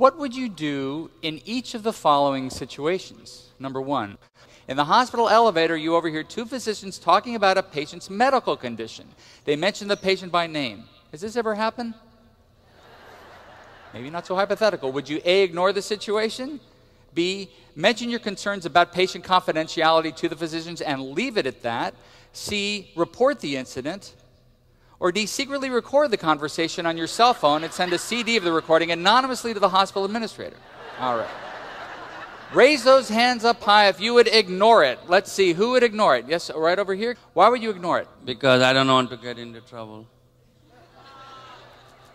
What would you do in each of the following situations? Number one, in the hospital elevator, you overhear two physicians talking about a patient's medical condition. They mention the patient by name. Has this ever happened? Maybe not so hypothetical. Would you A, ignore the situation? B, mention your concerns about patient confidentiality to the physicians and leave it at that? C, report the incident? Or D, secretly record the conversation on your cell phone and send a CD of the recording anonymously to the hospital administrator? All right. Raise those hands up high if you would ignore it. Let's see, who would ignore it? Yes, right over here. Why would you ignore it? Because I don't want to get into trouble.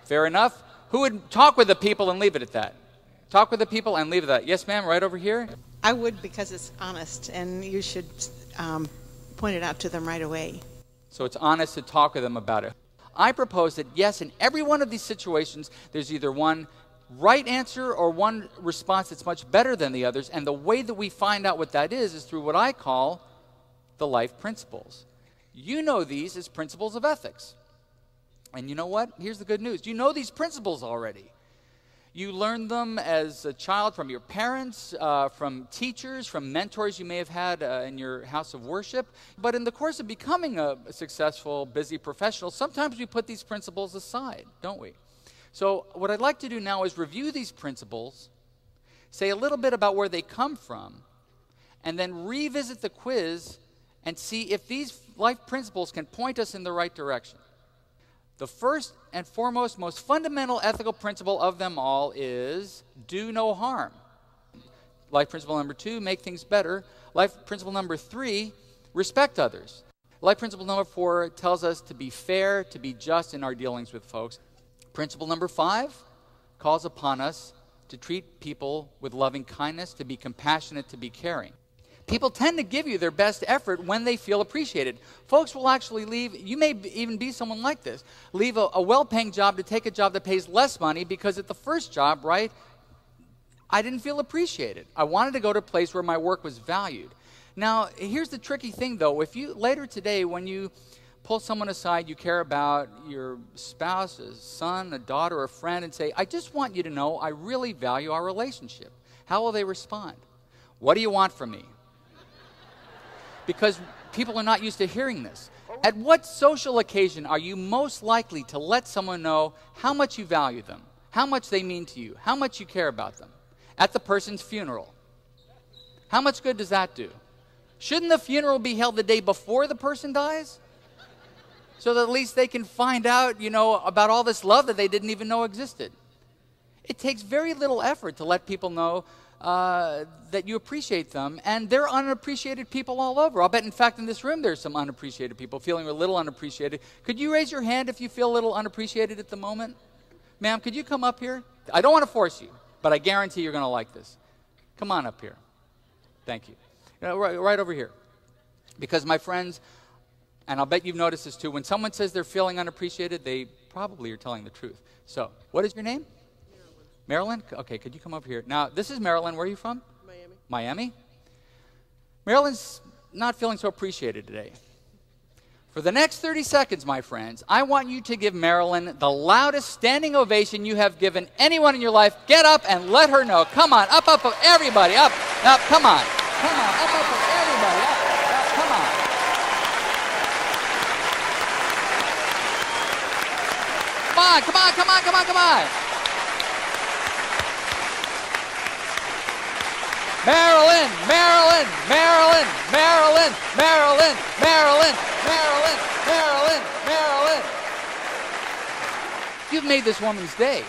Fair enough. Who would talk with the people and leave it at that? Talk with the people and leave it at that. Yes, ma'am, right over here. I would, because it's honest, and you should point it out to them right away. So it's honest to talk with them about it. I propose that, yes, in every one of these situations, there's either one right answer or one response that's much better than the others, and the way that we find out what that is through what I call the life principles. You know these as principles of ethics. And you know what? Here's the good news. You know these principles already. You learned them as a child from your parents, from teachers, from mentors you may have had in your house of worship. But in the course of becoming a successful, busy professional, sometimes we put these principles aside, don't we? So what I'd like to do now is review these principles, say a little bit about where they come from, and then revisit the quiz and see if these life principles can point us in the right direction. The first and foremost, most fundamental ethical principle of them all is do no harm. Life principle number 2, make things better. Life principle number 3, respect others. Life principle number 4 tells us to be fair, to be just in our dealings with folks. Principle number 5 calls upon us to treat people with loving kindness, to be compassionate, to be caring. People tend to give you their best effort when they feel appreciated. Folks will actually leave, you may even be someone like this, leave a well-paying job to take a job that pays less money because at the first job, right, I didn't feel appreciated. I wanted to go to a place where my work was valued. Now, here's the tricky thing, though. If you, later today, when you pull someone aside you care about, your spouse, a son, a daughter, a friend, and say, I just want you to know I really value our relationship. How will they respond? What do you want from me? Because people are not used to hearing this. At what social occasion are you most likely to let someone know how much you value them, how much they mean to you, how much you care about them? At the person's funeral. How much good does that do? Shouldn't the funeral be held the day before the person dies? So that at least they can find out, about all this love that they didn't even know existed. It takes very little effort to let people know that you appreciate them, and there are unappreciated people all over. I'll bet, in fact, in this room there's some unappreciated people feeling a little unappreciated. Could you raise your hand if you feel a little unappreciated at the moment? Ma'am, could you come up here? I don't want to force you, but I guarantee you're going to like this. Come on up here. Thank you. Right over here. Because my friends, and I'll bet you've noticed this too, when someone says they're feeling unappreciated, they probably are telling the truth. So, what is your name? Marilyn? Okay, could you come over here? Now, this is Marilyn. Where are you from? Miami. Miami? Marilyn's not feeling so appreciated today. For the next 30 seconds, my friends, I want you to give Marilyn the loudest standing ovation you have given anyone in your life. Get up and let her know. Come on, up, everybody, up, come on. Come on, up, everybody, up, come on. Come on. Marilyn. You've made this woman's day.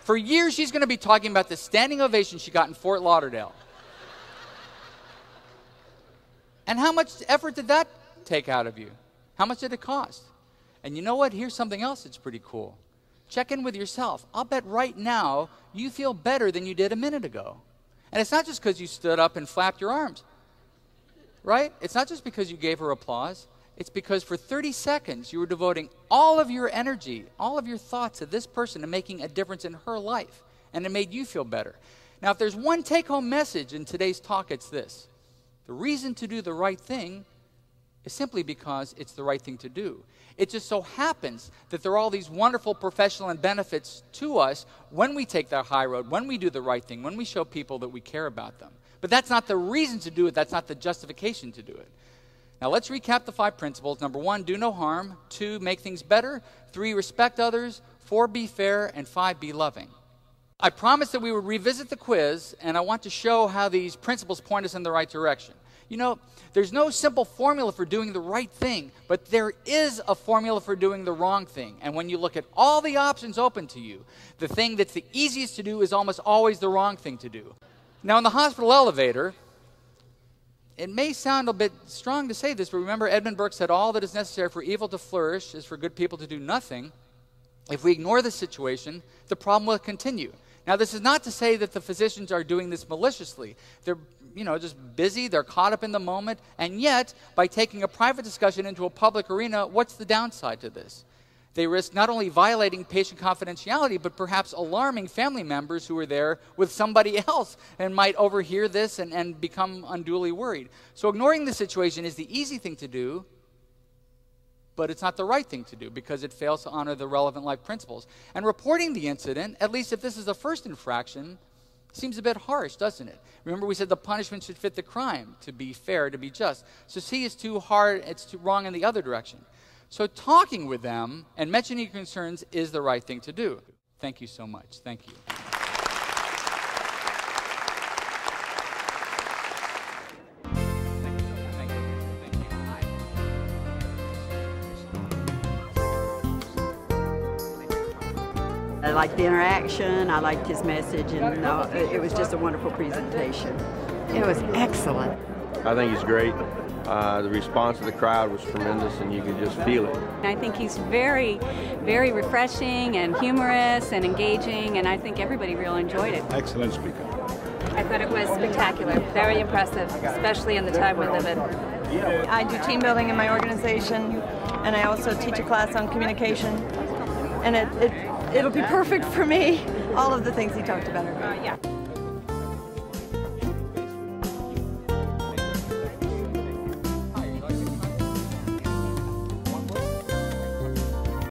For years, she's going to be talking about the standing ovation she got in Fort Lauderdale. And how much effort did that take out of you? How much did it cost? And you know what? Here's something else that's pretty cool. Check in with yourself. I'll bet right now you feel better than you did a minute ago. And it's not just because you stood up and flapped your arms, right? It's not just because you gave her applause. It's because for 30 seconds you were devoting all of your energy, all of your thoughts to this person and making a difference in her life. And it made you feel better. Now, if there's one take-home message in today's talk, it's this. The reason to do the right thing is simply because it's the right thing to do. It just so happens that there are all these wonderful professional benefits to us when we take that high road, when we do the right thing, when we show people that we care about them. But that's not the reason to do it. That's not the justification to do it. Now let's recap the 5 principles. Number 1, do no harm. 2, make things better. 3, respect others. 4, be fair. And 5, be loving. I promised that we would revisit the quiz, and I want to show how these principles point us in the right direction. You know, there's no simple formula for doing the right thing, but there is a formula for doing the wrong thing. And when you look at all the options open to you, the thing that's the easiest to do is almost always the wrong thing to do. Now, in the hospital elevator, it may sound a bit strong to say this, but remember Edmund Burke said, all that is necessary for evil to flourish is for good people to do nothing. If we ignore this situation, the problem will continue. Now, this is not to say that the physicians are doing this maliciously. They're, just busy, they're caught up in the moment, and yet, by taking a private discussion into a public arena, what's the downside to this? They risk not only violating patient confidentiality, but perhaps alarming family members who are there with somebody else and might overhear this and become unduly worried. So ignoring the situation is the easy thing to do, but it's not the right thing to do because it fails to honor the relevant life principles. And reporting the incident, at least if this is the first infraction, seems a bit harsh, doesn't it? Remember we said the punishment should fit the crime, to be fair, to be just. So C is too hard, it's too wrong in the other direction. So talking with them and mentioning your concerns is the right thing to do. Thank you so much. Thank you. I liked the interaction, I liked his message, and it was just a wonderful presentation. It was excellent. I think he's great. The response of the crowd was tremendous, and you could just feel it. I think he's very, very refreshing and humorous and engaging, and I think everybody really enjoyed it. Excellent speaker. I thought it was spectacular, very impressive, especially in the time we live in. I do team building in my organization, and I also teach a class on communication, and it'll be perfect for me. All of the things he talked about are good. Yeah.